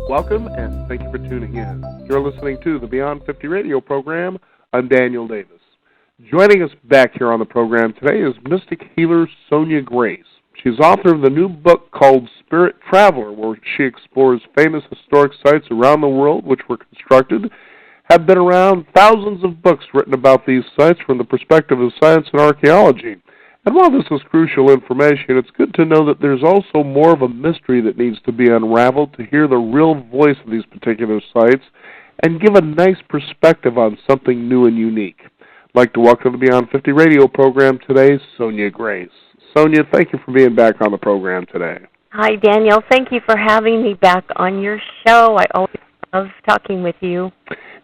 Welcome, and thank you for tuning in. You're listening to the Beyond 50 radio program. I'm Daniel Davis. Joining us back here on the program today is mystic healer Sonia Grace. She's author of the new book called Spirit Traveler, where she explores famous historic sites around the world which were constructed, have been around, thousands of books written about these sites from the perspective of science and archaeology. And while this is crucial information, it's good to know that there's also more of a mystery that needs to be unraveled to hear the real voice of these particular sites and give a nice perspective on something new and unique. I'd like to welcome to the Beyond 50 radio program today, Sonia Grace. Sonia, thank you for being back on the program today. Hi, Daniel. Thank you for having me back on your show. I always love talking with you.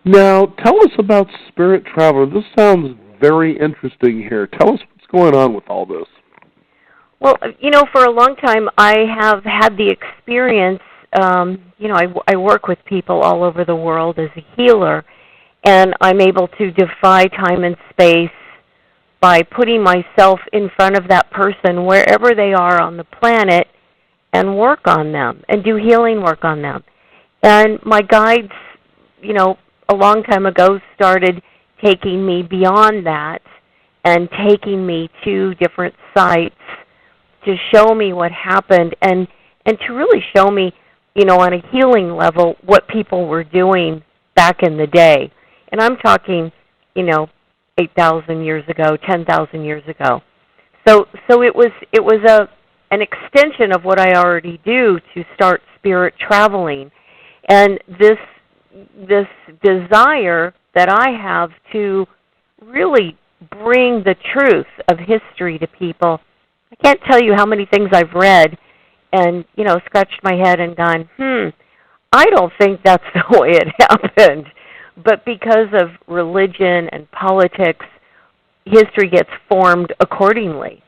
Now, tell us about Spirit Traveler. This sounds very interesting here. Tell us what's going on with all this. Well, for a long time I have had the experience, I work with people all over the world as a healer, and I'm able to defy time and space by putting myself in front of that person wherever they are on the planet and work on them and do healing work on them. And my guides, a long time ago started taking me beyond that and taking me to different sites to show me what happened and to really show me, on a healing level, what people were doing back in the day. And I'm talking, 8,000 years ago, 10,000 years ago. So it was an extension of what I already do to start spirit traveling. And this desire that I have to really bring the truth of history to people. I can't tell you how many things I've read and, scratched my head and gone, I don't think that's the way it happened. But because of religion and politics, history gets formed accordingly.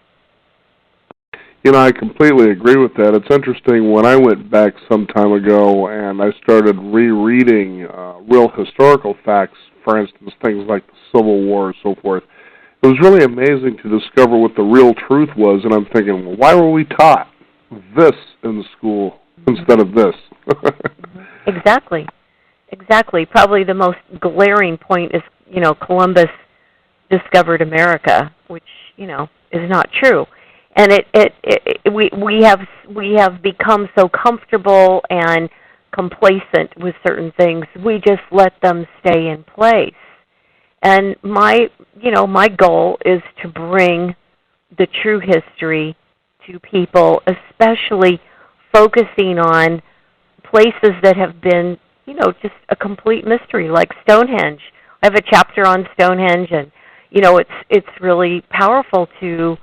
I completely agree with that. It's interesting, when I went back some time ago and I started rereading real historical facts, for instance, things like the Civil War and so forth, it was really amazing to discover what the real truth was, and I'm thinking, well, why were we taught this in the school instead of this? Exactly. Probably the most glaring point is, Columbus discovered America, which, is not true. And we have become so comfortable and complacent with certain things. We just let them stay in place. And my goal is to bring the true history to people, especially focusing on places that have been, just a complete mystery, like Stonehenge. I have a chapter on Stonehenge, and, it's really powerful to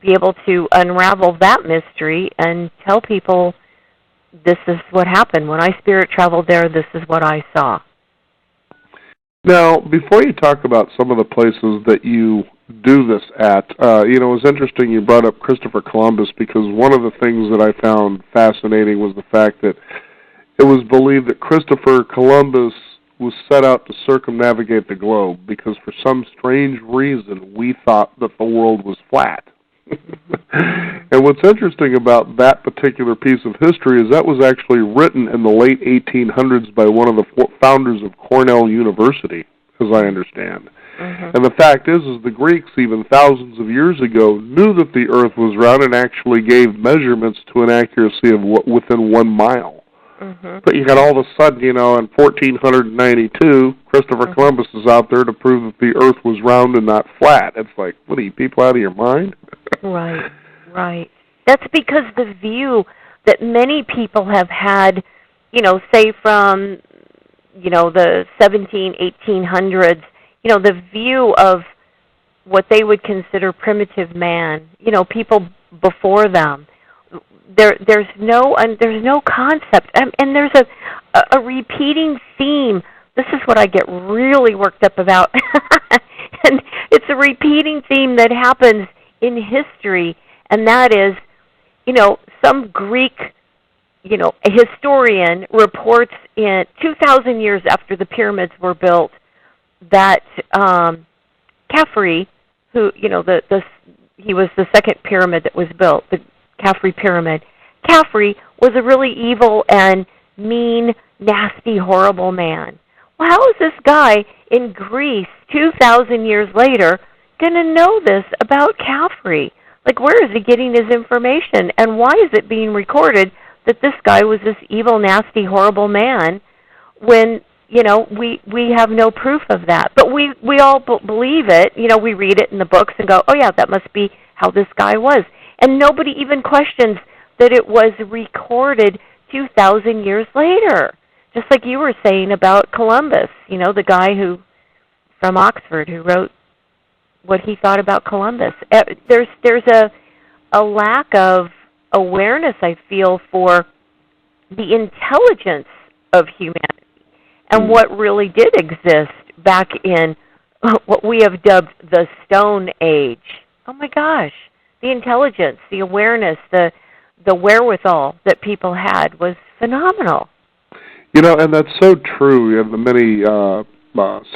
be able to unravel that mystery and tell people this is what happened. When I spirit traveled there, this is what I saw. Now, before you talk about some of the places that you do this at, it was interesting you brought up Christopher Columbus, because one of the things that I found fascinating was the fact that it was believed that Christopher Columbus was set out to circumnavigate the globe because for some strange reason we thought that the world was flat. And what's interesting about that particular piece of history is that was actually written in the late 1800s by one of the founders of Cornell University, as I understand. And the fact is the Greeks, even thousands of years ago, knew that the Earth was round and actually gave measurements to an accuracy of within 1 mile. But you got all of a sudden, in 1492, Christopher Columbus is out there to prove that the Earth was round and not flat. It's like, what are you, people out of your mind? Right. That's because the view that many people have had, say from, the 1800s, the view of what they would consider primitive man, people before them. There's no concept, and there's a repeating theme. This is what I get really worked up about, and it's a repeating theme that happens in history, and that is, some Greek, a historian reports in 2,000 years after the pyramids were built that Khafre, who he was the second pyramid that was built, the Khafre pyramid. Khafre was a really evil and mean, nasty, horrible man. Well, how is this guy in Greece 2,000 years later going to know this about Caffrey? Like, where is he getting his information? And why is it being recorded that this guy was this evil, nasty, horrible man when, we have no proof of that? But we all believe it. We read it in the books and go, oh, yeah, that must be how this guy was. And nobody even questions that it was recorded 2,000 years later. Just like you were saying about Columbus, the guy from Oxford who wrote what he thought about Columbus. There's a lack of awareness, I feel, for the intelligence of humanity and what really did exist back in what we have dubbed the Stone Age. Oh my gosh, the intelligence, the awareness, the wherewithal that people had was phenomenal. And that's so true. The many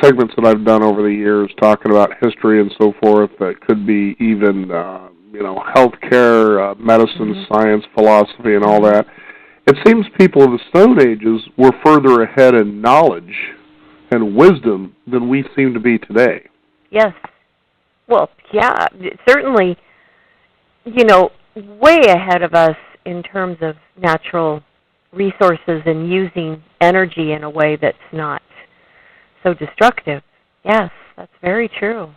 segments that I've done over the years talking about history and so forth, that could be even, healthcare, medicine, science, philosophy, and all that. It seems people of the Stone Ages were further ahead in knowledge and wisdom than we seem to be today. Yes. Well, yeah, certainly, way ahead of us in terms of natural resources and using energy in a way that's not so destructive. Yes, that's very true.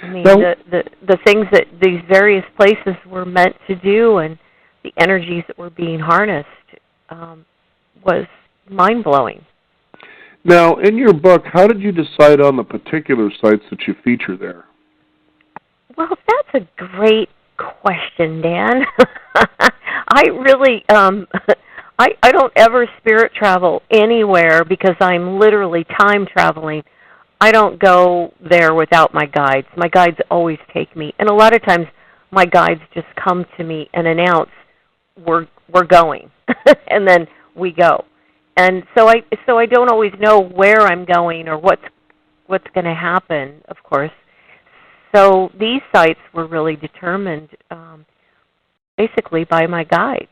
I mean, the things that these various places were meant to do and the energies that were being harnessed was mind-blowing. Now, in your book, how did you decide on the particular sites that you feature there? Well, that's a great question, Dan. I really, I don't ever spirit travel anywhere because I'm literally time traveling. I don't go there without my guides. My guides always take me, and a lot of times my guides just come to me and announce we're going, and then we go. And so I don't always know where I'm going or what's going to happen, of course. So these sites were really determined basically by my guides.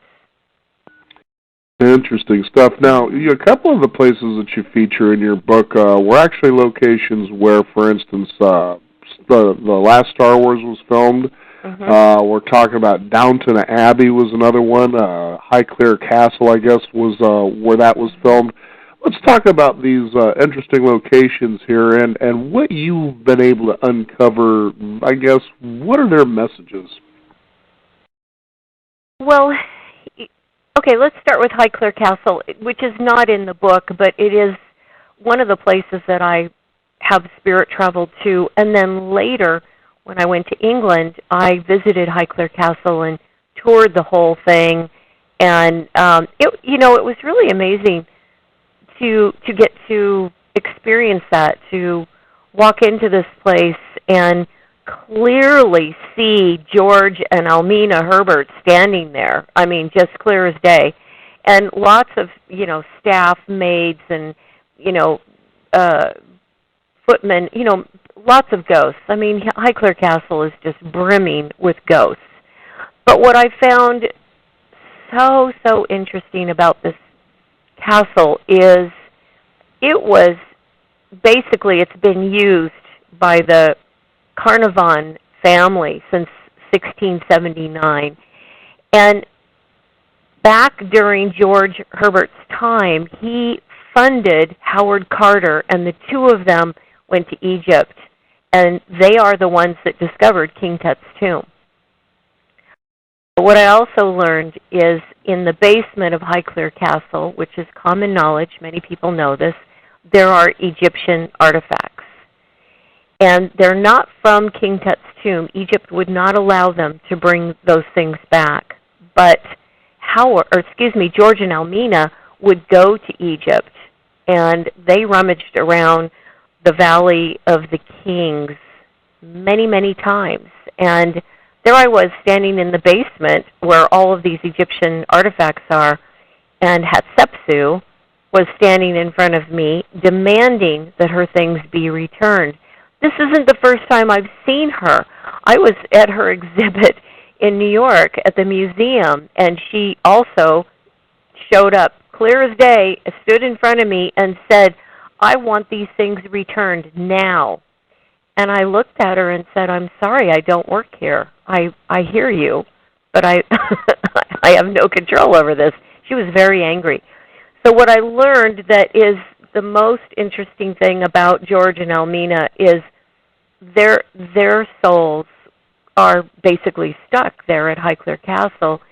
Interesting stuff. Now, a couple of the places that you feature in your book were actually locations where, for instance, the last Star Wars was filmed. Mm-hmm. We're talking about Downton Abbey was another one. Highclere Castle, I guess, was where that was filmed. Let's talk about these interesting locations here and what you've been able to uncover. I guess, what are their messages? Well, okay, let's start with Highclere Castle, which is not in the book, but it is one of the places that I have spirit traveled to. And then later, when I went to England, I visited Highclere Castle and toured the whole thing. And it was really amazing to get to experience that, to walk into this place and clearly see George and Almina Herbert standing there. I mean, just clear as day. And lots of, staff, maids, and, footmen, lots of ghosts. I mean, Highclere Castle is just brimming with ghosts. But what I found so interesting about this castle is it's been used by the Carnarvon family since 1679. And back during George Herbert's time, he funded Howard Carter, and the two of them went to Egypt, and they are the ones that discovered King Tut's tomb. What I also learned is in the basement of Highclere Castle, which is common knowledge, many people know this, there are Egyptian artifacts. And they're not from King Tut's tomb. Egypt would not allow them to bring those things back. But George and Almina would go to Egypt, and they rummaged around the Valley of the Kings many, many times. And there I was standing in the basement where all of these Egyptian artifacts are, and Hatshepsut was standing in front of me demanding that her things be returned. This isn't the first time I've seen her. I was at her exhibit in New York at the museum, and she also showed up clear as day, stood in front of me and said, "I want these things returned now." And I looked at her and said, "I'm sorry, I don't work here. I hear you, but I I have no control over this." She was very angry. So what I learned that is the most interesting thing about George and Almina is their souls are basically stuck there at Highclere Castle,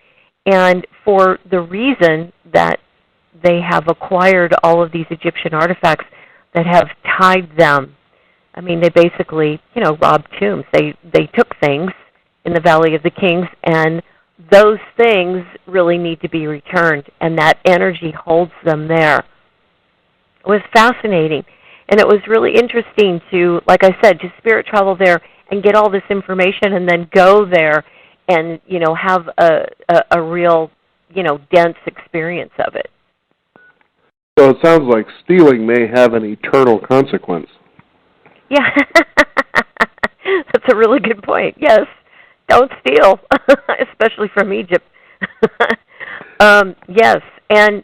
and for the reason that they have acquired all of these Egyptian artifacts that have tied them. I mean, they basically, robbed tombs. They took things in the Valley of the Kings, and those things really need to be returned, and that energy holds them there. It was fascinating, and it was really interesting to, like I said, to spirit travel there and get all this information and then go there and, have a real, dense experience of it. So it sounds like stealing may have an eternal consequence. Yeah, that's a really good point. Yes, don't steal, especially from Egypt. Yes, and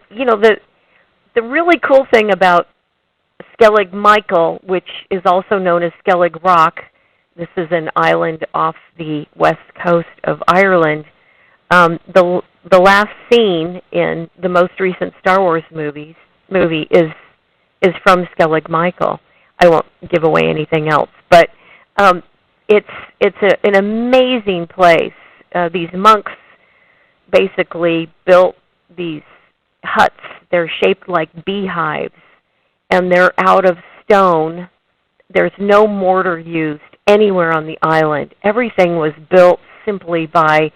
the really cool thing about Skellig Michael, which is also known as Skellig Rock, this is an island off the west coast of Ireland. The last scene in the most recent Star Wars movie is from Skellig Michael. I won't give away anything else, but it's an amazing place. These monks basically built these huts. They're shaped like beehives, and they're out of stone. There's no mortar used anywhere on the island. Everything was built simply by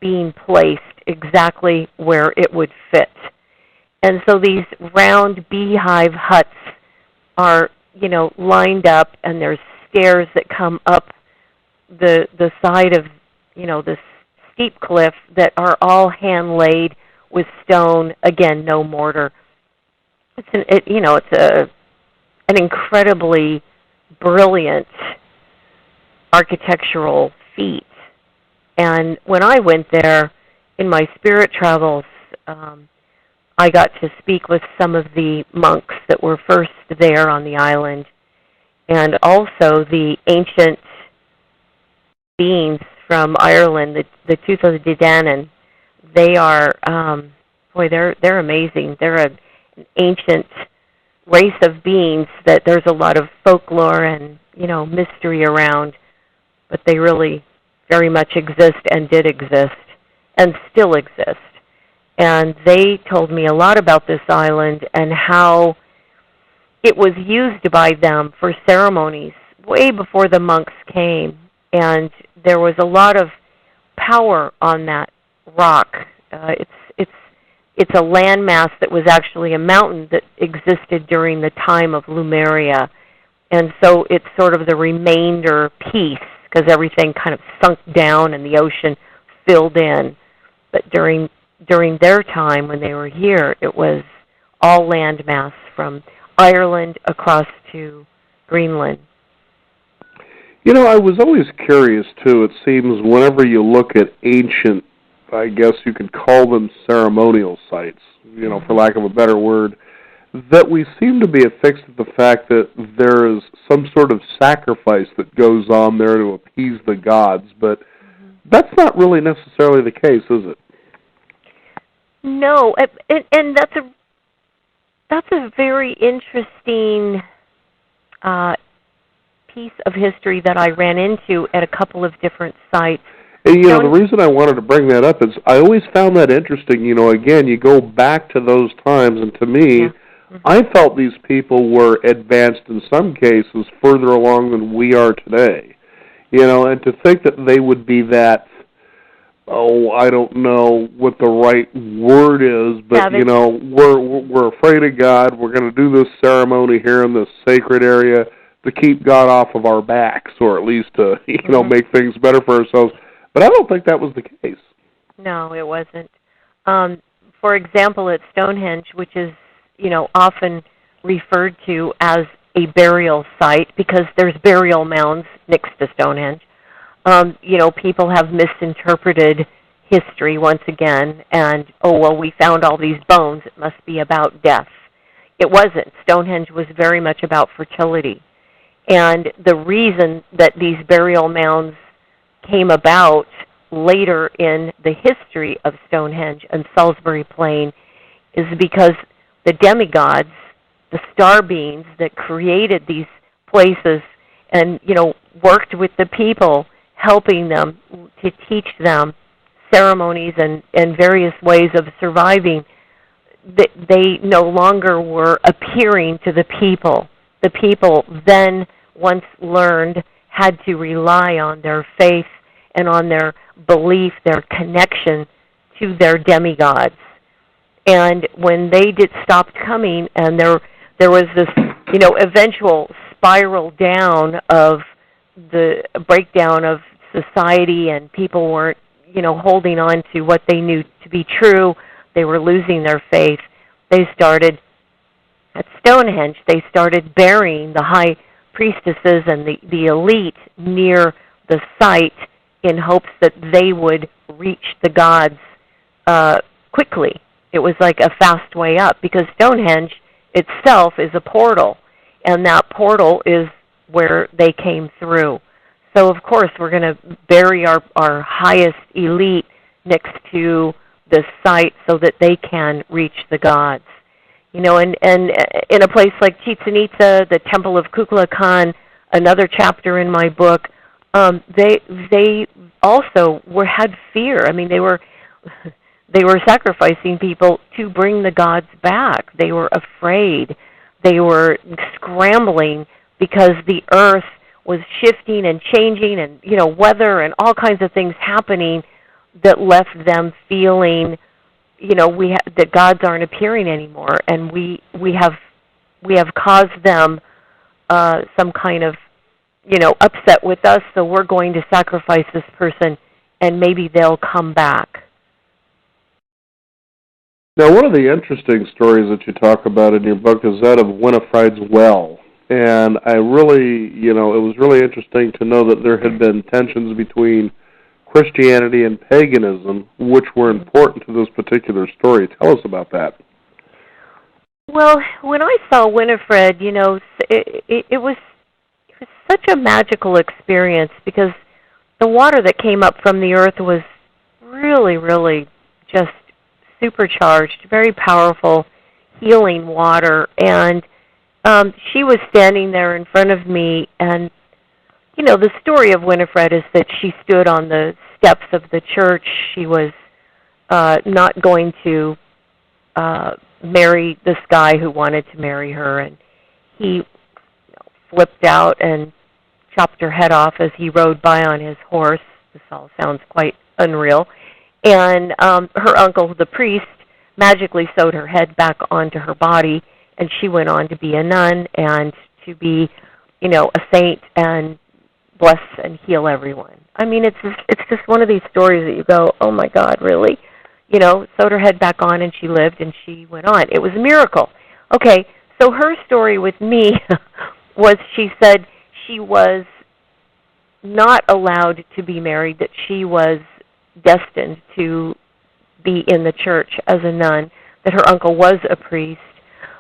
being placed exactly where it would fit. And so these round beehive huts are, lined up, and there's stairs that come up the side of, this steep cliff that are all hand-laid with stone. Again, no mortar. It's an incredibly brilliant architectural feat. And when I went there in my spirit travels, I got to speak with some of the monks that were first there on the island, and also the ancient beings from Ireland, the Tooth of the Danann. They are, they're amazing. They're an ancient race of beings that there's a lot of folklore and, mystery around, but they really very much exist and did exist and still exist. And they told me a lot about this island and how it was used by them for ceremonies way before the monks came. And there was a lot of power on that rock. It's a landmass that was actually a mountain that existed during the time of Lemuria. And so it's sort of the remainder piece, because everything kind of sunk down and the ocean filled in. But during their time when they were here, it was all landmass from Ireland across to Greenland. I was always curious, too. It seems whenever you look at ancient, I guess you could call them ceremonial sites, for lack of a better word, that we seem to be affixed to the fact that there is some sort of sacrifice that goes on there to appease the gods, but that's not really necessarily the case, is it? No, and that's a very interesting piece of history that I ran into at a couple of different sites. And, the reason I wanted to bring that up is I always found that interesting. Again, you go back to those times, and to me, I felt these people were advanced in some cases further along than we are today. And to think that they would be that, I don't know what the right word is, but, we're afraid of God. We're going to do this ceremony here in this sacred area to keep God off of our backs, or at least to, make things better for ourselves. But I don't think that was the case. No, it wasn't. For example, at Stonehenge, which is, often referred to as a burial site because there's burial mounds next to Stonehenge. People have misinterpreted history once again, and, oh, well, we found all these bones, it must be about death. It wasn't. Stonehenge was very much about fertility. And the reason that these burial mounds came about later in the history of Stonehenge and Salisbury Plain is because the demigods, the star beings that created these places and, worked with the people, helping them to teach them ceremonies and various ways of surviving, they no longer were appearing to the people. The people then, once learned, had to rely on their faith and on their belief, their connection to their demigods. And when they stopped coming, and there was this, eventual spiral down of the breakdown of society, and people weren't, holding on to what they knew to be true. They were losing their faith. They started, at Stonehenge, they started burying the high priestesses and the elite near the site in hopes that they would reach the gods quickly. It was like a fast way up, because Stonehenge itself is a portal, and that portal is where they came through. So, of course, we're going to bury our highest elite next to the site so that they can reach the gods. And in a place like Chichen Itza, the Temple of Kukulkan, another chapter in my book, they also had fear. I mean, they were sacrificing people to bring the gods back. They were afraid. They were scrambling because the earth was shifting and changing, and weather and all kinds of things happening that left them feeling that gods aren't appearing anymore, and we have caused them some kind of upset with us, so we're going to sacrifice this person, and maybe they'll come back. Now, one of the interesting stories that you talk about in your book is that of Winifred's well. And I really, it was really interesting to know that there had been tensions between Christianity and paganism, which were important to this particular story. Tell us about that. Well, when I saw Winifred, it was such a magical experience, because the water that came up from the earth was really, really just supercharged, very powerful, healing water. And she was standing there in front of me, and, the story of Winifred is that she stood on the steps of the church. She was not going to marry this guy who wanted to marry her, and he flipped out and chopped her head off as he rode by on his horse. This all sounds quite unreal. And her uncle, the priest, magically sewed her head back onto her body, and she went on to be a nun and to be, a saint and bless and heal everyone. I mean, it's just one of these stories that you go, oh my God, really? Sewed her head back on, and she lived, and she went on. It was a miracle. Okay, so her story with me was, she said she was not allowed to be married, that she was destined to be in the church as a nun, that her uncle was a priest,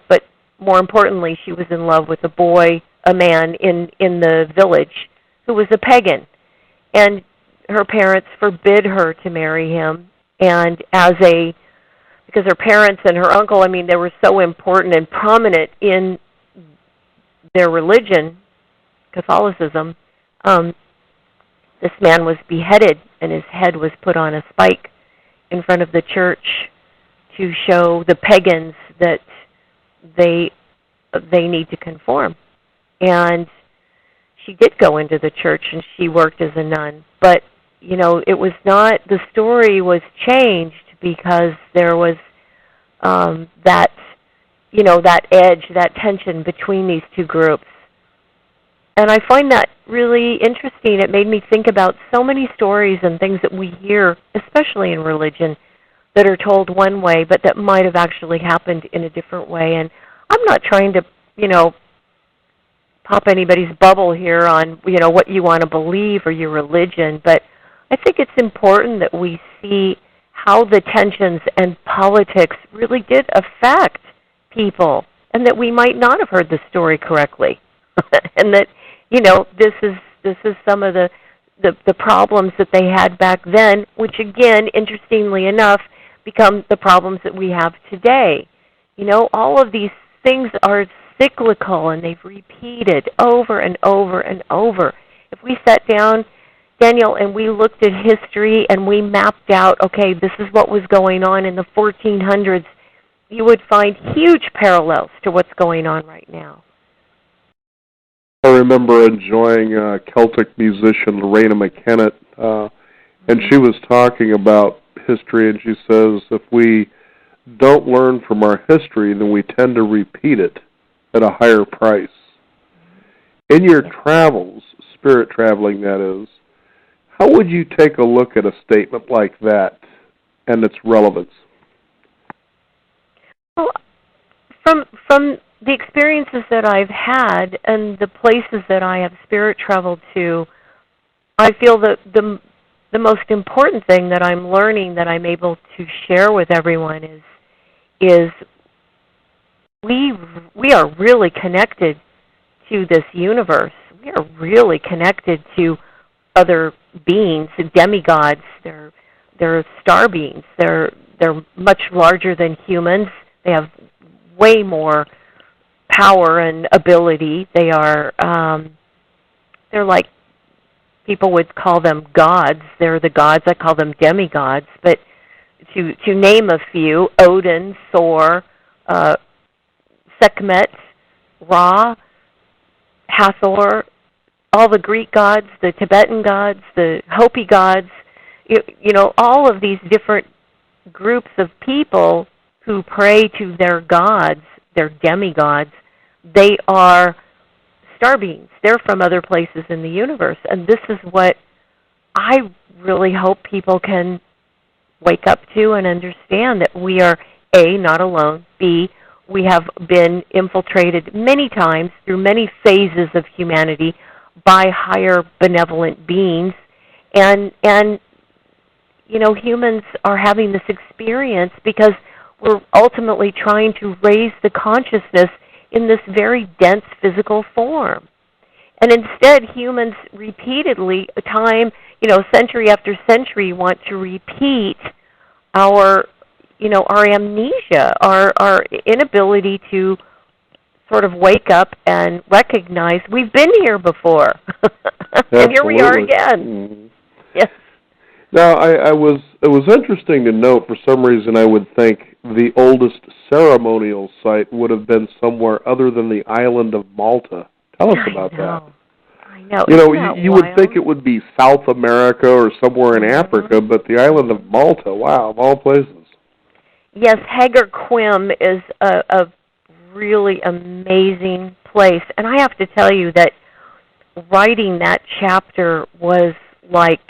but more importantly, she was in love with a man in the village who was a pagan, and her parents forbid her to marry him. And because her parents and her uncle, they were so important and prominent in their religion, Catholicism, this man was beheaded, and his head was put on a spike in front of the church to show the pagans that they need to conform. And she did go into the church, and she worked as a nun. But, it was not, the story was changed because there was that edge, that tension between these two groups. And I find that really interesting. It made me think about so many stories and things that we hear, especially in religion, that are told one way, but that might have actually happened in a different way. And I'm not trying to, pop anybody's bubble here on, what you want to believe or your religion, but I think it's important that we see how the tensions and politics really did affect people, and that we might not have heard the story correctly, and that this is some of the problems that they had back then, which again, interestingly enough, become the problems that we have today. All of these things are cyclical, and they've repeated over and over and over. If we sat down, Daniel, and we looked at history and we mapped out, okay, this is what was going on in the 1400s, you would find huge parallels to what's going on right now. I remember enjoying Celtic musician Lorena McKennitt, and she was talking about history, and she says if we don't learn from our history, then we tend to repeat it at a higher price. In your travels, spirit traveling that is, how would you take a look at a statement like that and its relevance? Well, from the experiences that I've had and the places that I have spirit traveled to, I feel that the most important thing that I'm learning that I'm able to share with everyone is we are really connected to this universe. We are really connected to other beings, demigods. They're star beings. They're much larger than humans. They have way more power and ability. They are they're like, people would call them gods. They're the gods. I call them demigods. But to name a few: Odin, Thor, Sekhmet, Ra, Hathor, all the Greek gods, the Tibetan gods, the Hopi gods, all of these different groups of people who pray to their gods, their demigods. They are star beings. They're from other places in the universe. And this is what I really hope people can wake up to and understand, that we are, A, not alone, B, we have been infiltrated many times through many phases of humanity by higher benevolent beings, and humans are having this experience because we're ultimately trying to raise the consciousness in this very dense physical form. And instead, humans repeatedly, century after century, want to repeat our amnesia, our inability to sort of wake up and recognize we've been here before. And here we are again. Mm-hmm. Yes. Now, it was interesting to note, for some reason I would think the oldest ceremonial site would have been somewhere other than the island of Malta. Tell us about that. I know. You would think it would be South America or somewhere in Africa, but the island of Malta, wow, of all places. Yes, Hagar Quim is a really amazing place. And I have to tell you that writing that chapter was like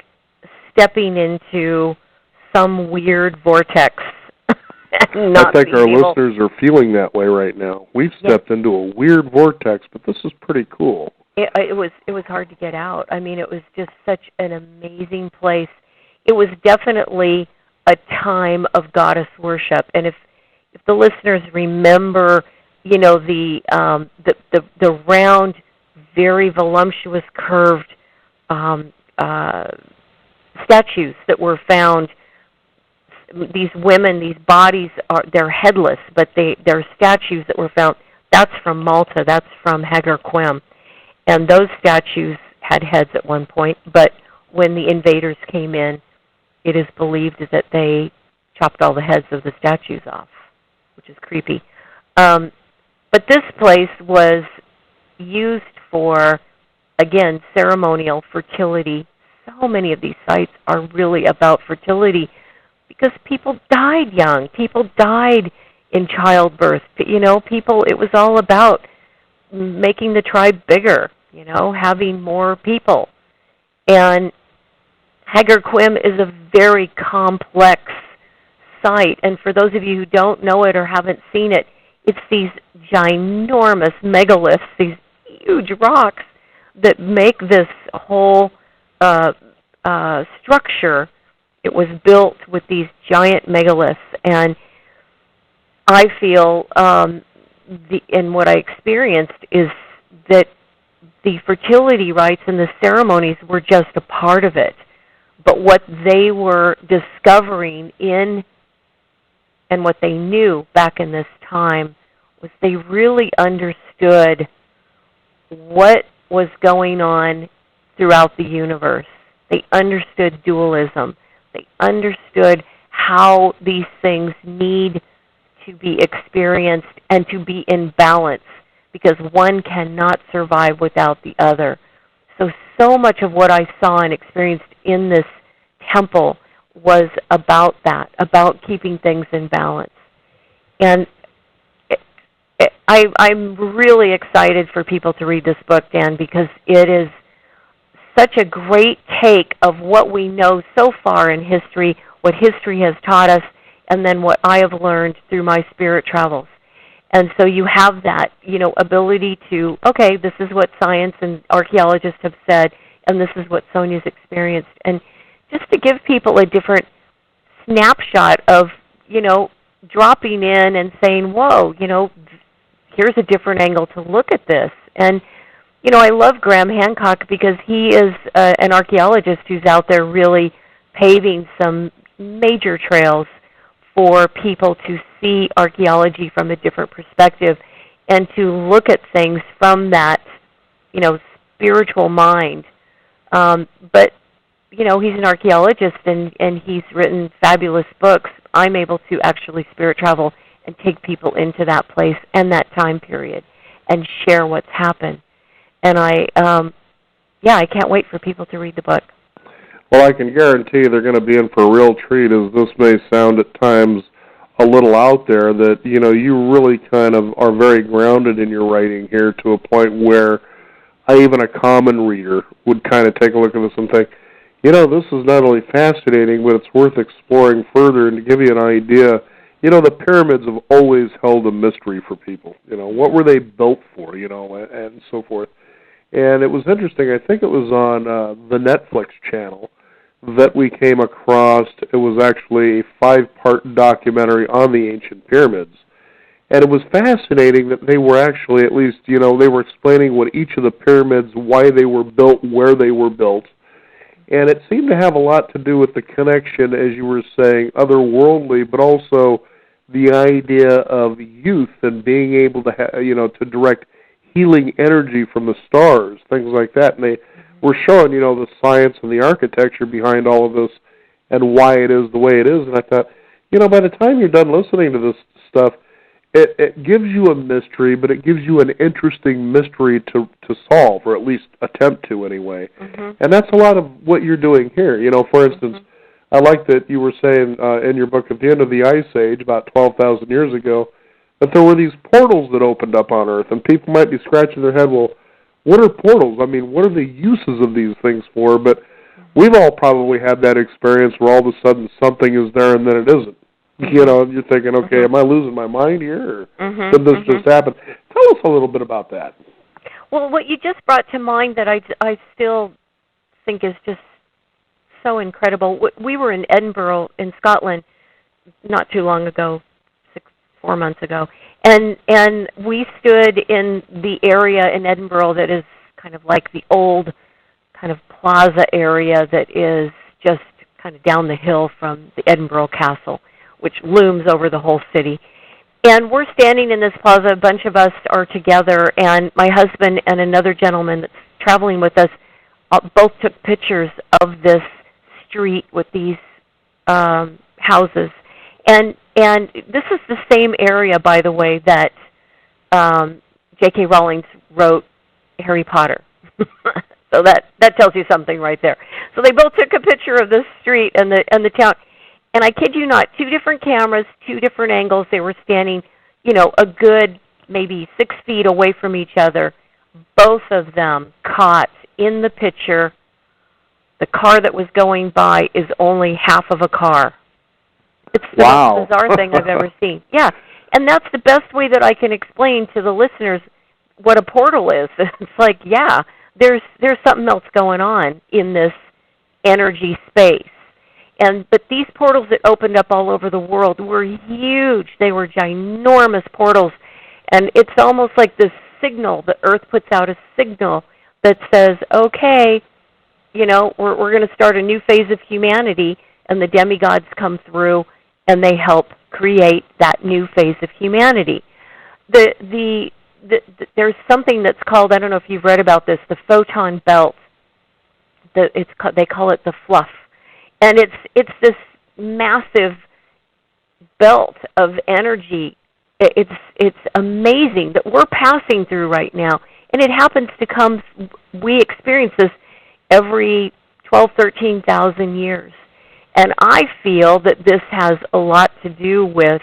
stepping into some weird vortex. I think our listeners are feeling that way right now. We've stepped into a weird vortex, but this is pretty cool. It was hard to get out. I mean, it was just such an amazing place. It was definitely a time of goddess worship. And if the listeners remember, the round, very voluptuous, curved statues that were found. These women, these bodies they're headless, but they're statues that were found. That's from Malta. That's from Hagar Quim. And those statues had heads at one point, but when the invaders came in, it is believed that they chopped all the heads of the statues off, which is creepy. But this place was used for, again, ceremonial fertility. So many of these sites are really about fertility because people died young. People died in childbirth. It was all about making the tribe bigger, having more people. And Hagar Quim is a very complex site. And for those of you who don't know it or haven't seen it, it's these ginormous megaliths, these huge rocks that make this whole structure It was built with these giant megaliths, and I feel, and what I experienced is that the fertility rites and the ceremonies were just a part of it. But what they were discovering in, and what they knew back in this time, was they really understood what was going on throughout the universe. They understood dualism. They understood how these things need to be experienced and to be in balance, because one cannot survive without the other. So much of what I saw and experienced in this temple was about that, about keeping things in balance. And I'm really excited for people to read this book, Dan, because it is such a great take of what we know so far in history, what history has taught us, and then what I have learned through my spirit travels. And so you have that, ability to, okay, this is what science and archaeologists have said, and this is what Sonia's experienced. And just to give people a different snapshot of, dropping in and saying, whoa, here's a different angle to look at this. And, I love Graham Hancock because he is an archaeologist who's out there really paving some major trails for people to see archaeology from a different perspective and to look at things from that, spiritual mind. But, he's an archaeologist and he's written fabulous books. I'm able to actually spirit travel and take people into that place and that time period and share what's happened. And I can't wait for people to read the book. Well, I can guarantee they're going to be in for a real treat, as this may sound at times a little out there, that, you really kind of are very grounded in your writing here to a point where even a common reader would kind of take a look at this and think, this is not only fascinating, but it's worth exploring further. And to give you an idea, the pyramids have always held a mystery for people. What were they built for, and so forth. And it was interesting, I think it was on the Netflix channel that we came across. It was actually a 5-part documentary on the ancient pyramids. And it was fascinating that they were actually, at least, they were explaining what each of the pyramids, why they were built, where they were built. And it seemed to have a lot to do with the connection, as you were saying, otherworldly, but also the idea of youth and being able to, to direct healing energy from the stars, things like that. And they were showing, the science and the architecture behind all of this and why it is the way it is. And I thought, by the time you're done listening to this stuff, it gives you a mystery, but it gives you an interesting mystery to solve, or at least attempt to anyway. Mm-hmm. And that's a lot of what you're doing here. For instance, mm-hmm. I like that you were saying in your book, at the end of the Ice Age, about 12,000 years ago, that there were these portals that opened up on Earth, and people might be scratching their head, well, what are portals? I mean, what are the uses of these things for? But we've all probably had that experience where all of a sudden something is there and then it isn't. You're thinking, okay, am I losing my mind here? Or did this just happen? Tell us a little bit about that. Well, what you just brought to mind that I still think is just so incredible. We were in Edinburgh in Scotland not too long ago, 4 months ago, and we stood in the area in Edinburgh that is kind of like the old kind of plaza area that is just kind of down the hill from the Edinburgh Castle, which looms over the whole city. And we're standing in this plaza, a bunch of us are together, and my husband and another gentleman that's traveling with us both took pictures of this street with these houses. And this is the same area, by the way, that J.K. Rowling wrote Harry Potter. So that tells you something right there. So they both took a picture of this street and the town. And I kid you not, 2 different cameras, 2 different angles. They were standing, a good maybe 6 feet away from each other. Both of them caught in the picture. The car that was going by is only half of a car. It's the most bizarre thing I've ever seen. Yeah, and that's the best way that I can explain to the listeners what a portal is. It's like, there's something else going on in this energy space. But these portals that opened up all over the world were huge. They were ginormous portals. And it's almost like this signal, the Earth puts out a signal that says, okay, we're going to start a new phase of humanity, and the demigods come through and they help create that new phase of humanity. There's something that's called, I don't know if you've read about this, the photon belt. They call it the fluff. And it's this massive belt of energy. It's amazing that we're passing through right now. And it happens to come, we experience this every 12, 13,000 years. And I feel that this has a lot to do with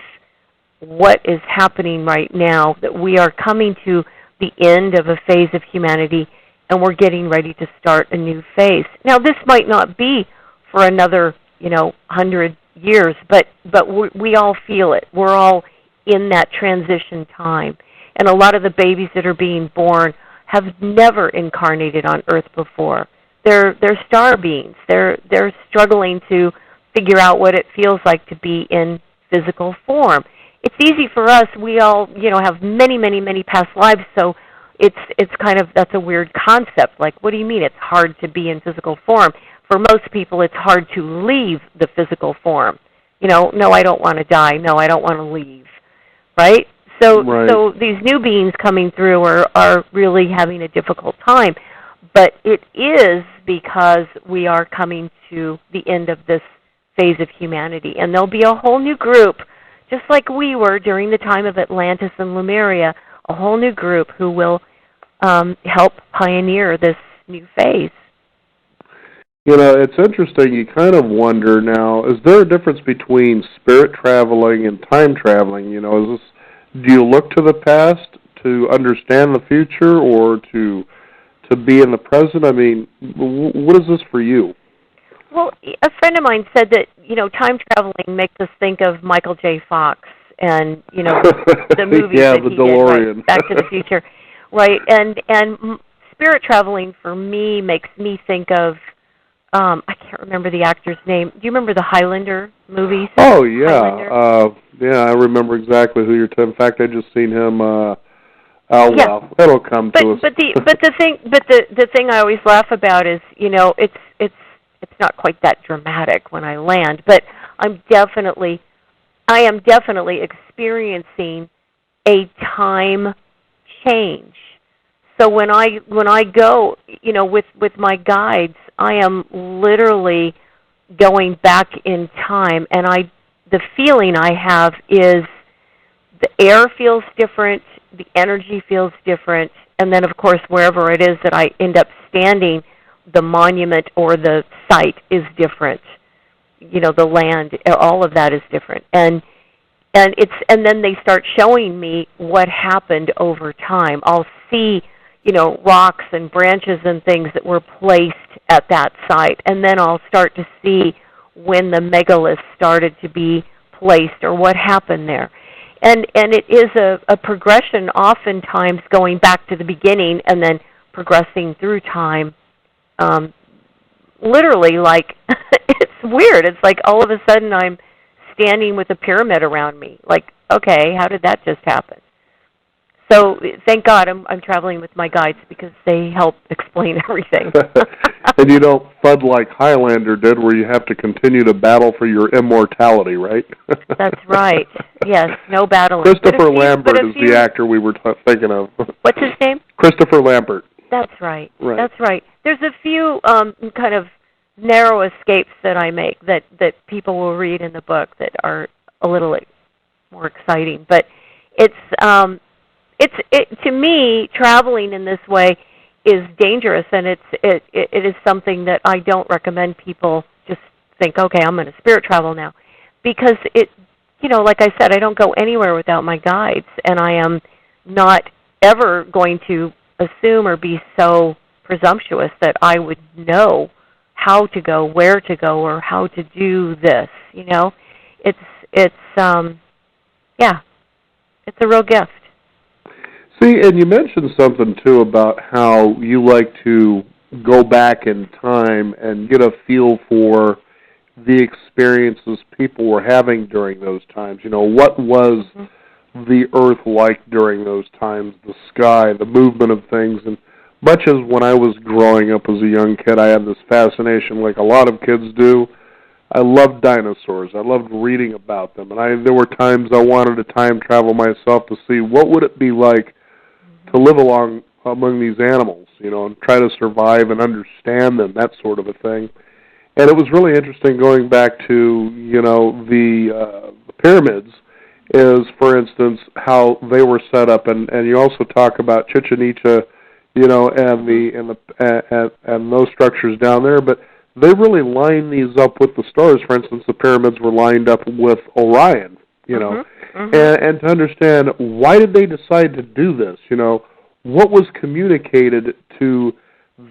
what is happening right now, that we are coming to the end of a phase of humanity, and we're getting ready to start a new phase. Now, this might not be for another, 100 years, but we all feel it. We're all in that transition time. And a lot of the babies that are being born have never incarnated on Earth before. They're star beings. They're struggling to figure out what it feels like to be in physical form. It's easy for us. We all, have many, many, many past lives, so it's kind of, that's a weird concept. Like, what do you mean it's hard to be in physical form? For most people, it's hard to leave the physical form. No, I don't want to die. No, I don't want to leave. Right? So these new beings coming through are really having a difficult time. But it is because we are coming to the end of this phase of humanity. And there'll be a whole new group, just like we were during the time of Atlantis and Lemuria, a whole new group who will help pioneer this new phase. It's interesting. You kind of wonder now, is there a difference between spirit traveling and time traveling? Do you look to the past to understand the future, or to be in the present? I mean, what is this for you? Well, a friend of mine said that, time traveling makes us think of Michael J. Fox and, the movies that he DeLorean. did, right, Back to the Future. Right, and spirit traveling for me makes me think of, I can't remember the actor's name. Do you remember the Highlander movies? Oh, yeah. Highlander? I remember exactly who you're talking. In fact, I just seen him. Well, it'll come to us. But the thing I always laugh about is, it's not quite that dramatic when I land, but I am definitely experiencing a time change. So when I go, with my guides, I am literally going back in time, and the feeling I have is the air feels different, the energy feels different, and then, of course, wherever it is that I end up standing, the monument or the site is different. The land, all of that is different. And then they start showing me what happened over time. I'll see, rocks and branches and things that were placed at that site, and then I'll start to see when the megaliths started to be placed or what happened there. And it is a progression, oftentimes going back to the beginning and then progressing through time. Literally, like, it's weird. It's like all of a sudden I'm standing with a pyramid around me. Like, okay, how did that just happen? So thank God I'm traveling with my guides, because they help explain everything. And you don't FUD like Highlander did, where you have to continue to battle for your immortality, right? That's right. Yes, no battling. Christopher Lambert is the actor we were thinking of. What's his name? Christopher Lambert. That's right. That's right. There's a few kind of narrow escapes that I make that people will read in the book that are a little more exciting. But it's to me, traveling in this way is dangerous, and it is something that I don't recommend people just think, okay, I'm going to spirit travel now, because like I said, I don't go anywhere without my guides, and I am not ever going to assume or be so presumptuous that I would know how to go, where to go, or how to do this. It's a real gift. See, and you mentioned something, too, about how you like to go back in time and get a feel for the experiences people were having during those times. You know, what was the earth like during those times, the sky, the movement of things. And much as when I was growing up as a young kid, I had this fascination, like a lot of kids do. I loved dinosaurs. I loved reading about them. And there were times I wanted to time travel myself to see what would it be like to live among these animals, you know, and try to survive and understand them, that sort of a thing. And it was really interesting going back to, you know, the pyramids, is, for instance, how they were set up, and you also talk about Chichen Itza, you know, and those structures down there, but they really line these up with the stars. For instance, the pyramids were lined up with Orion, you know, and to understand why did they decide to do this, you know, what was communicated to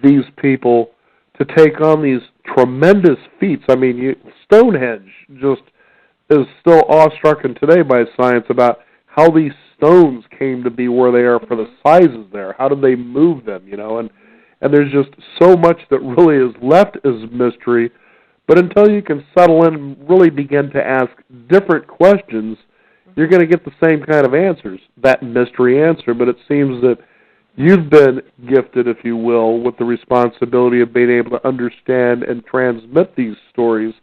these people to take on these tremendous feats. I mean, Stonehenge just is still awestruck today by science about how these stones came to be where they are for the sizes there. How did they move them, you know? And there's just so much that really is left as mystery. But until you can settle in and really begin to ask different questions, you're going to get the same kind of answers, that mystery answer. But it seems that you've been gifted, if you will, with the responsibility of being able to understand and transmit these stories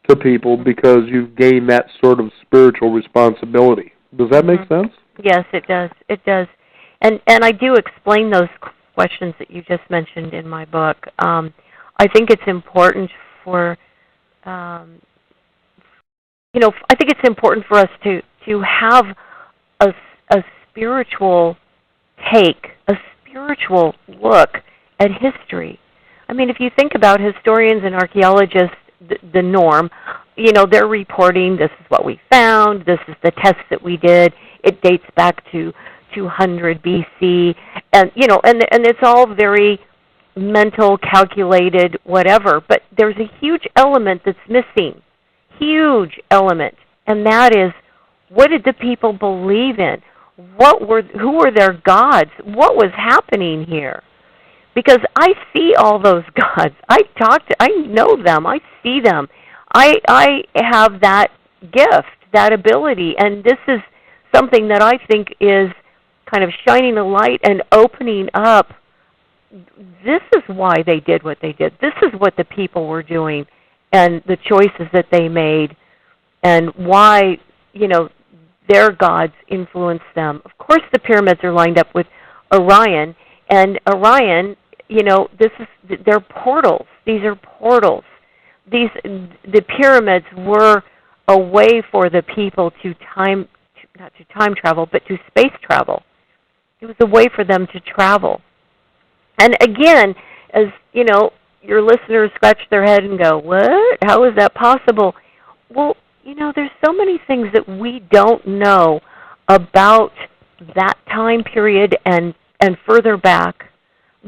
to people because you've gained that sort of spiritual responsibility. Does that make sense? Yes, it does. It does. And I do explain those questions that you just mentioned in my book. I think it's important for, I think it's important for us to have a spiritual take, a spiritual look at history. I mean, if you think about historians and archaeologists, the norm, you know, they're reporting, this is what we found, this is the test that we did, it dates back to 200 BC, and, you know, and it's all very mental, calculated, whatever, but there's a huge element that's missing, huge element, and that is, what did the people believe in? Who were their gods? What was happening here? Because I see all those gods. I know them. I see them. I have that gift, that ability, and this is something that I think is kind of shining a light and opening up. This is why they did what they did. This is what the people were doing and the choices that they made and why, you know, their gods influenced them. Of course, the pyramids are lined up with Orion, and Orion, you know, they're portals. These are portals. The pyramids were a way for the people not to time travel, but to space travel. It was a way for them to travel. And again, as you know, your listeners scratch their head and go, "What? How is that possible?" Well, you know, there's so many things that we don't know about that time period and further back.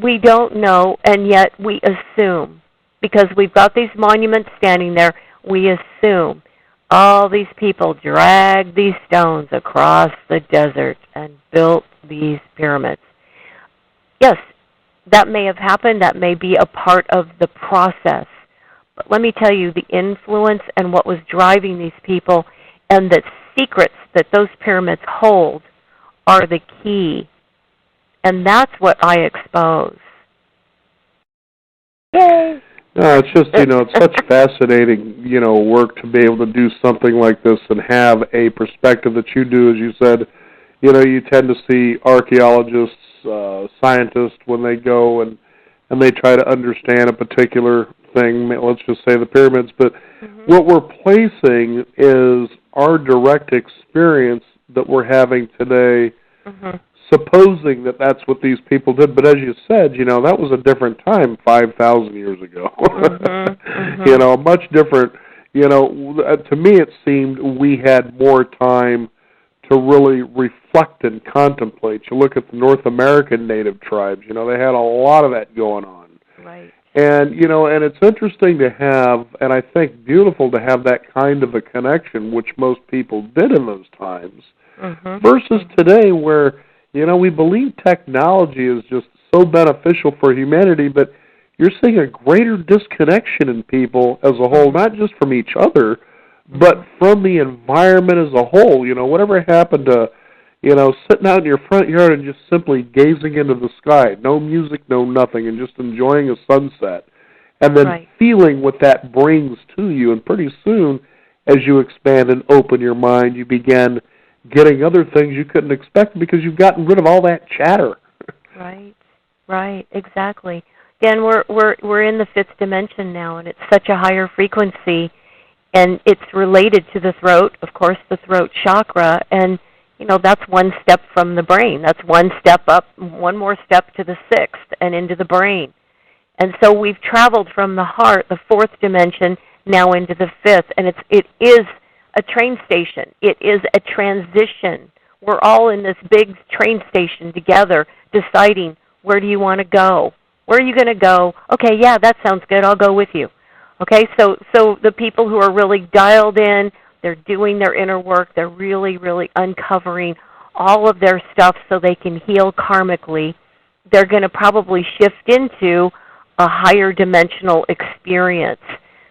We don't know, and yet we assume. Because we've got these monuments standing there, we assume all these people dragged these stones across the desert and built these pyramids. Yes, that may have happened. That may be a part of the process. But let me tell you, the influence and what was driving these people and the secrets that those pyramids hold are the key. And that's what I expose. Yay! No, it's just, you know, it's such fascinating, you know, work to be able to do something like this and have a perspective that you do. As you said, you know, you tend to see archaeologists, scientists, when they go and they try to understand a particular thing, let's just say the pyramids, but what we're placing is our direct experience that we're having today, supposing that that's what these people did. But as you said, you know, that was a different time 5,000 years ago. You know, much different. You know, to me it seemed we had more time to really reflect and contemplate. You look at the North American native tribes, you know, they had a lot of that going on. Right. And, you know, and it's interesting to have, and I think beautiful to have that kind of a connection, which most people did in those times, versus today where, you know, we believe technology is just so beneficial for humanity, but you're seeing a greater disconnection in people as a whole, not just from each other, but from the environment as a whole. You know, whatever happened to, you know, sitting out in your front yard and just simply gazing into the sky, no music, no nothing, and just enjoying a sunset, and then feeling what that brings to you. And pretty soon, as you expand and open your mind, you begin getting other things you couldn't expect because you've gotten rid of all that chatter. Right, exactly. Again, we're in the fifth dimension now, and it's such a higher frequency, and it's related to the throat, of course, the throat chakra, and you know, that's one step from the brain. That's one step up, one more step to the sixth and into the brain. And so we've traveled from the heart, the fourth dimension, now into the fifth, and it is a train station. It is a transition. We're all in this big train station together, deciding, where do you want to go? Where are you going to go? Okay, yeah, that sounds good. I'll go with you. Okay, so the people who are really dialed in, they're doing their inner work. They're really, really uncovering all of their stuff so they can heal karmically. They're going to probably shift into a higher dimensional experience.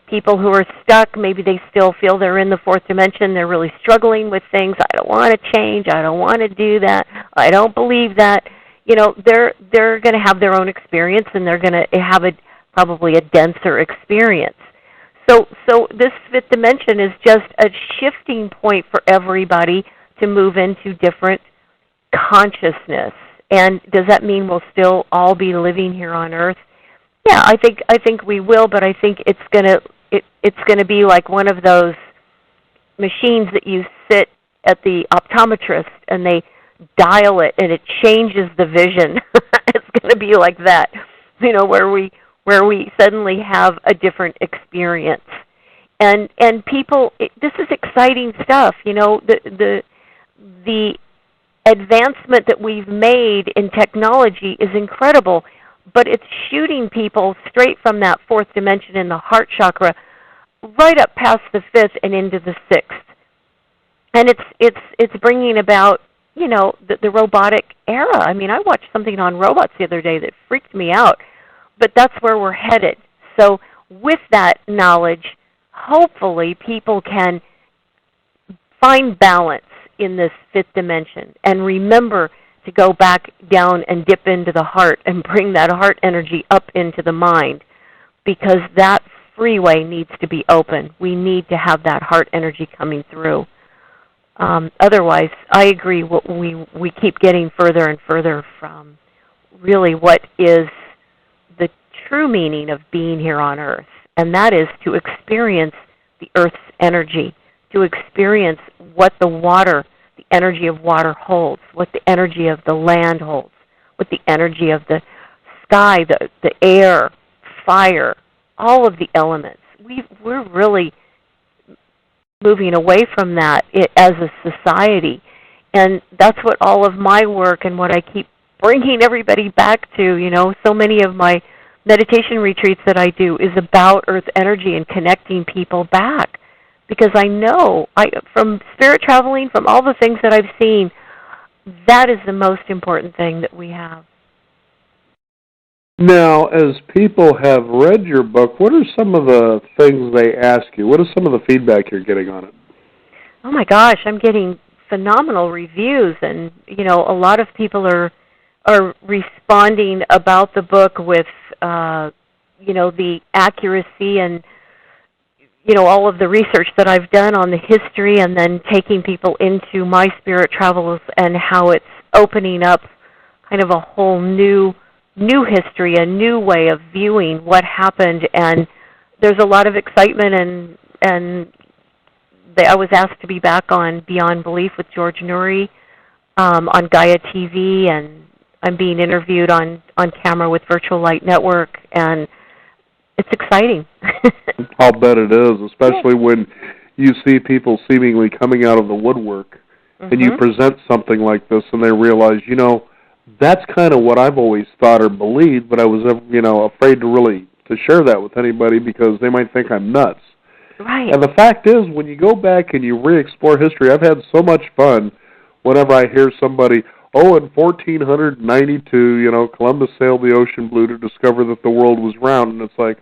People who are stuck, maybe they still feel they're in the fourth dimension. They're really struggling with things. I don't want to change. I don't want to do that. I don't believe that. You know, they're going to have their own experience, and they're going to have probably a denser experience. So this fifth dimension is just a shifting point for everybody to move into different consciousness. And does that mean we'll still all be living here on Earth? Yeah, I think we will, but I think it's gonna be like one of those machines that you sit at the optometrist and they dial it and it changes the vision. It's gonna be like that, you know, where we suddenly have a different experience. And people, this is exciting stuff. You know, the advancement that we've made in technology is incredible, but it's shooting people straight from that fourth dimension in the heart chakra right up past the fifth and into the sixth. And it's bringing about, you know, the robotic era. I mean, I watched something on robots the other day that freaked me out, but that's where we're headed. So with that knowledge, hopefully people can find balance in this fifth dimension and remember to go back down and dip into the heart and bring that heart energy up into the mind, because that freeway needs to be open. We need to have that heart energy coming through. Otherwise, I agree, we keep getting further and further from really what is the true meaning of being here on Earth, and that is to experience the Earth's energy, to experience what the energy of water holds, what the energy of the land holds, what the energy of the sky, the air, fire, all of the elements. We're really moving away from that as a society, and that's what all of my work and what I keep bringing everybody back to. You know, so many of my meditation retreats that I do is about Earth energy and connecting people back. Because I know, from spirit traveling, from all the things that I've seen, that is the most important thing that we have. Now, as people have read your book, what are some of the things they ask you? What is some of the feedback you're getting on it? Oh my gosh, I'm getting phenomenal reviews, and you know, a lot of people are responding about the book with you know, the accuracy and you know, all of the research that I've done on the history, and then taking people into my spirit travels and how it's opening up kind of a whole new history, a new way of viewing what happened. And there's a lot of excitement, and I was asked to be back on Beyond Belief with George Noory on Gaia TV, and I'm being interviewed on camera with Virtual Light Network, and it's exciting. I'll bet it is, especially when you see people seemingly coming out of the woodwork, and you present something like this, and they realize, you know, that's kind of what I've always thought or believed, but I was, you know, afraid to share that with anybody because they might think I'm nuts. Right. And the fact is, when you go back and you re-explore history, I've had so much fun whenever I hear somebody, oh, in 1492, Columbus sailed the ocean blue to discover that the world was round. And it's like,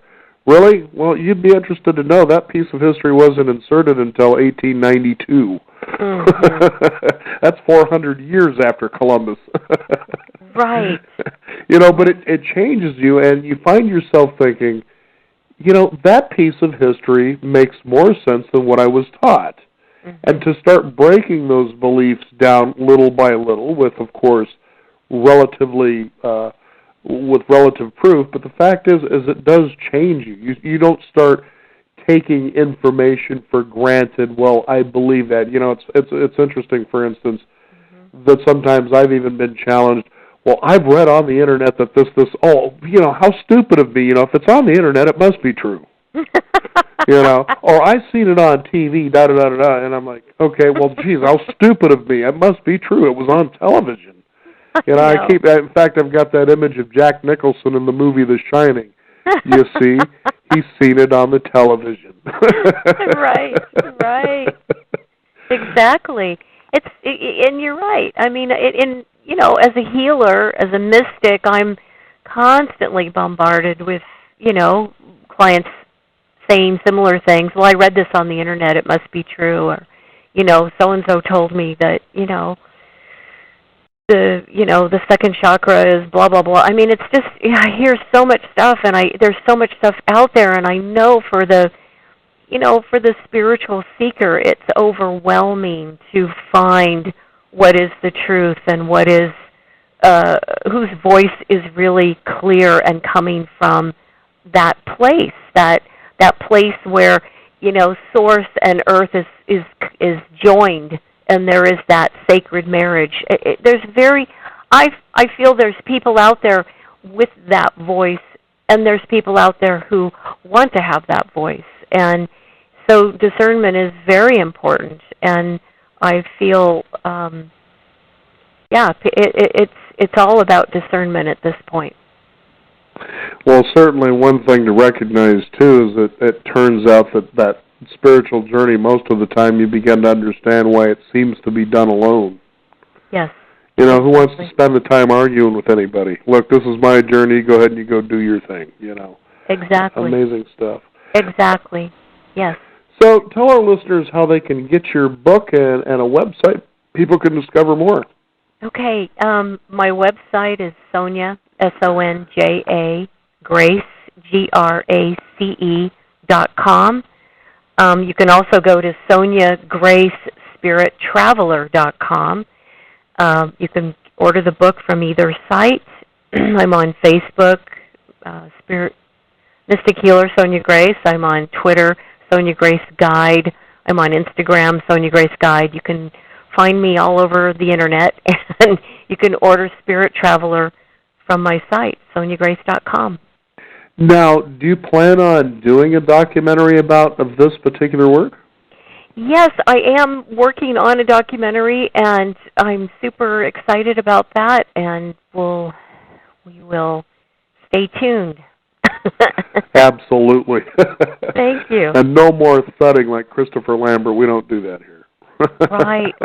really? Well, you'd be interested to know that piece of history wasn't inserted until 1892. Mm-hmm. That's 400 years after Columbus. Right. But it changes you, and you find yourself thinking, that piece of history makes more sense than what I was taught. Mm-hmm. And to start breaking those beliefs down little by little with, of course, relative proof, but the fact is it does change you. You don't start taking information for granted. Well, I believe that. It's interesting, for instance, mm-hmm. that sometimes I've even been challenged. Well, I've read on the internet that how stupid of me. If it's on the internet, it must be true. Or I've seen it on TV, da-da-da-da-da, and I'm like, okay, well, geez, how stupid of me. It must be true. It was on television. I keep that. In fact, I've got that image of Jack Nicholson in the movie The Shining. You see, he's seen it on the television. Right. Exactly. And you're right. I mean, as a healer, as a mystic, I'm constantly bombarded with, clients saying similar things. Well, I read this on the internet, it must be true, or, so-and-so told me that, the second chakra is blah, blah, blah. I mean, it's just, I hear so much stuff, and there's so much stuff out there, and I know for the spiritual seeker, it's overwhelming to find what is the truth and what is, whose voice is really clear and coming from that place, that place where, source and earth is joined, and there is that sacred marriage. I feel there's people out there with that voice, and there's people out there who want to have that voice. And so discernment is very important, and I feel, it's all about discernment at this point. Well, certainly one thing to recognize, too, is that it turns out that spiritual journey, most of the time you begin to understand why it seems to be done alone. Yes. Who wants to spend the time arguing with anybody? Look, this is my journey. Go ahead and you go do your thing, Exactly. Amazing stuff. Exactly. Yes. So tell our listeners how they can get your book and a website people can discover more. Okay. My website is Sonja, SONJA, Grace, GRACE.com. You can also go to SonjaGraceSpiritTraveler.com. You can order the book from either site. I'm on Facebook, Spirit Mystic Healer Sonja Grace. I'm on Twitter, Sonja Grace Guide. I'm on Instagram, Sonja Grace Guide. You can find me all over the internet, and you can order Spirit Traveler from my site, SonjaGrace.com. Now, do you plan on doing a documentary of this particular work? Yes, I am working on a documentary, and I'm super excited about that, and we will stay tuned. Absolutely. Thank you. And no more thudding like Christopher Lambert. We don't do that here. Right.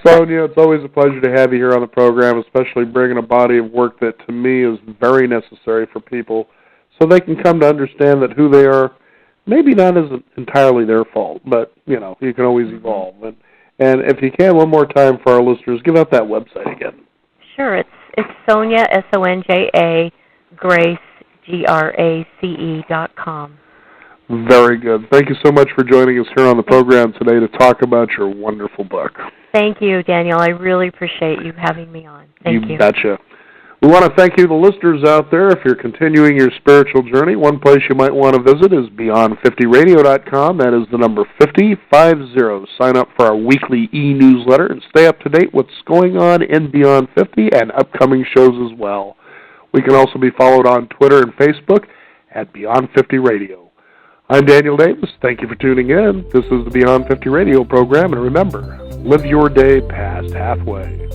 Sonja, it's always a pleasure to have you here on the program, especially bringing a body of work that to me is very necessary for people so they can come to understand that who they are, maybe not is entirely their fault, but, you can always evolve. And if you can, one more time for our listeners, give out that website again. Sure. It's Sonja, SONJA, Grace, GRACE.com. Very good. Thank you so much for joining us here on the program today to talk about your wonderful book. Thank you, Daniel. I really appreciate you having me on. Thank you. You betcha. We want to thank you, the listeners out there. If you're continuing your spiritual journey, one place you might want to visit is Beyond50Radio.com. That is the number 50. Sign up for our weekly e-newsletter and stay up to date what's going on in Beyond 50 and upcoming shows as well. We can also be followed on Twitter and Facebook at Beyond 50 Radio. I'm Daniel Davis. Thank you for tuning in. This is the Beyond 50 Radio program, and remember, live your day past halfway.